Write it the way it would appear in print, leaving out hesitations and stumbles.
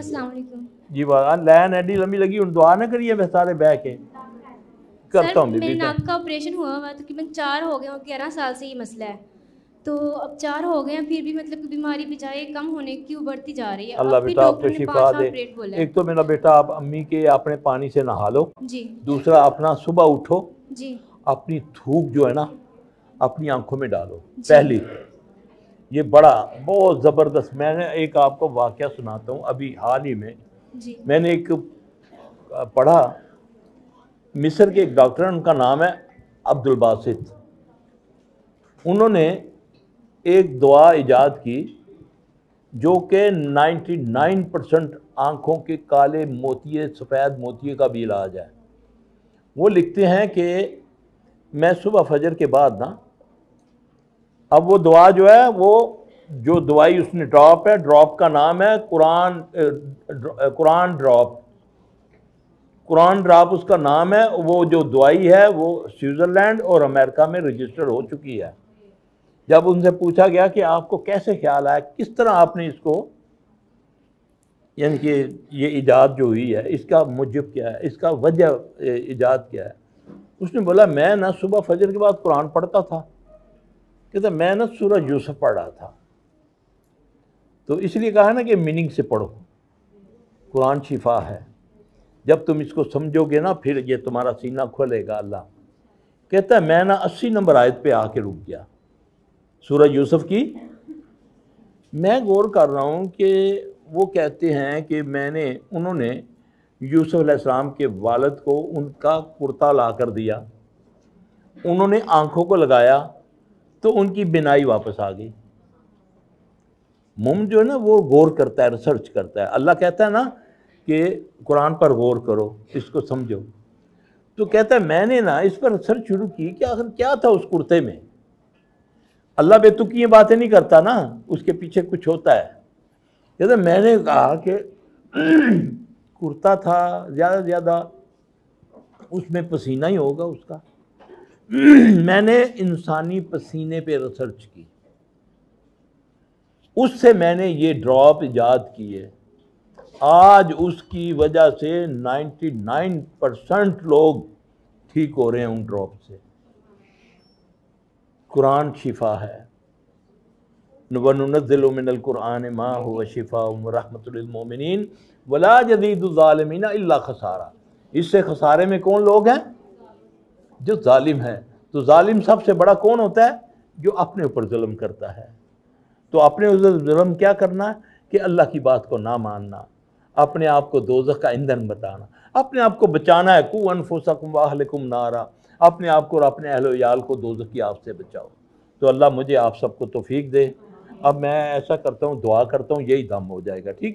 अस्सलाम वालेकुम जी बात लैन एडी लंबी लगी हूँ दुआ ना करिए मैं सारे बह के करता हूँ मेरे बीबी नाक का ऑपरेशन हुआ हुआ तकरीबन 4 हो गए और 11 साल से ये मसला है। तो अब 4 हो गए हैं फिर भी मतलब बीमारी बजाय कम होने की बढ़ती जा रही है। अल्लाह अब भी बेटा डॉक्टर आपको ने शिफा 5 दे। ऑपरेट बोला है। एक तो मेरा बेटा आप अम्मी के अपने पानी से नहा लो, जी दूसरा अपना सुबह उठो, जी अपनी थूक जो है ना अपनी आंखों में डालो। जी पहली ये बड़ा बहुत ज़बरदस्त, मैंने एक आपको वाक़या सुनाता हूँ। अभी हाल ही में जी मैंने एक पढ़ा, मिस्र के एक डॉक्टर हैं, उनका नाम है अब्दुल बासित। उन्होंने एक दवा इजाद की जो कि 99% आँखों के काले मोतिये सफ़ेद मोतिये का भी इलाज है। वो लिखते हैं कि मैं सुबह फजर के बाद ना, अब वो दवा जो है वो जो दवाई उसने ड्रॉप है, ड्रॉप का नाम है कुरान ड्रॉप। कुरान ड्रॉप उसका नाम है। वो जो दवाई है वो स्विट्ज़रलैंड और अमेरिका में रजिस्टर हो चुकी है। जब उनसे पूछा गया कि आपको कैसे ख्याल आया, किस तरह आपने इसको, यानी कि ये इजाद जो हुई है इसका मुजब क्या है, इसका वजह इजाद क्या है, उसने बोला मैं ना सुबह फजर के बाद कुरान पढ़ता था। कहता मैं ना सूरह यूसुफ पढ़ रहा था, तो इसलिए कहा ना कि मीनिंग से पढ़ो। कुरान शिफा है, जब तुम इसको समझोगे ना फिर ये तुम्हारा सीना खोलेगा। अल्लाह कहता है मैं ना 80 नंबर आयत पे आके रुक गया सूरह यूसुफ की। मैं गौर कर रहा हूँ कि वो कहते हैं कि उन्होंने यूसुफ अलैहिस्सलाम के वालिद को उनका कुर्ता ला कर दिया, उन्होंने आंखों को लगाया तो उनकी बिनाई वापस आ गई। मुम जो है ना वो गौर करता है, रिसर्च करता है। अल्लाह कहता है ना कि कुरान पर गौर करो, इसको समझो। तो कहता है मैंने ना इस पर रिसर्च शुरू की कि आखिर क्या था उस कुर्ते में। अल्लाह बेतुकी बातें नहीं करता ना, उसके पीछे कुछ होता है। कहता मैंने कहा कि कुर्ता था, ज़्यादा से ज़्यादा उसमें पसीना ही होगा उसका। मैंने इंसानी पसीने पे रिसर्च की, उससे मैंने ये ड्रॉप इजाद की है। आज उसकी वजह से 99% लोग ठीक हो रहे हैं उन ड्रॉप से। कुरान शिफा है। वनुनज़्ज़िलु मिनल कुरान मा हुवा शिफ़ाउन व रहमतुल लिल मोमिनीन वला यज़ीदु ज़ालिमीना इल्ला खसारा। इससे खसारे में कौन लोग हैं? जो जालिम है। तो जालिम सबसे बड़ा कौन होता है? जो अपने ऊपर जुल्म करता है। तो अपने ऊपर जुल्म क्या करना कि अल्लाह की बात को ना मानना, अपने आप को दोज़ख का ईंधन बताना, अपने आप को बचाना है। कू अनफुसकुम व अहलिकुम नारा, अपने आप को और अपने अहल याल को दोज़ख की आग से बचाओ। तो अल्लाह मुझे आप सबको तौफीक दे। अब मैं ऐसा करता हूँ, दुआ करता हूँ, यही दम हो जाएगा। ठीक।